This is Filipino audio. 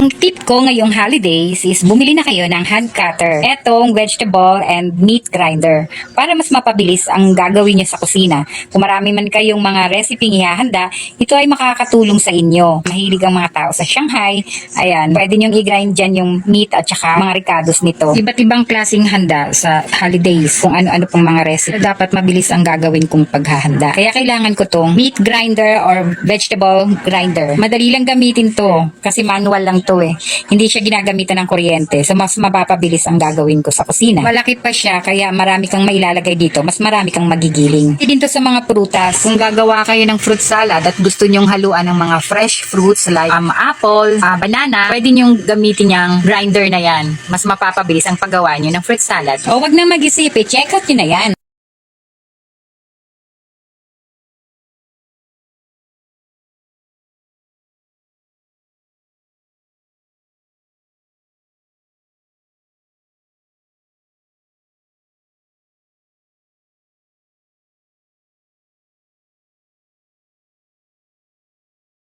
Ang tip ko ngayong holidays is bumili na kayo ng hand cutter. Etong vegetable and meat grinder para mas mapabilis ang gagawin niyo sa kusina. Kung marami man kayong mga recipe ihahanda, ito ay makakatulong sa inyo. Mahilig ang mga tao sa Shanghai. Ayan, pwede niyong i-grind dyan yung meat at saka mga ricados nito. Iba't ibang klaseng handa sa holidays. Kung ano-ano pong mga recipe. Dapat mabilis ang gagawin kong paghahanda. Kaya kailangan ko tong meat grinder or vegetable grinder. Madali lang gamitin to kasi manual lang to eh. Hindi siya ginagamitan ng kuryente. So mas mapapabilis ang gagawin ko sa kusina. Malaki pa siya kaya marami kang mailalagay dito. Mas marami kang magigiling. Hindi din to sa mga prutas. Kung gagawa kayo ng fruit salad at gusto nyong haluan ng mga fresh fruits like apple, banana, pwede nyong gamitin yung grinder na yan. Mas mapapabilis ang paggawa nyo ng fruit salad. O wag na mag-isip eh. Check out nyo na yan.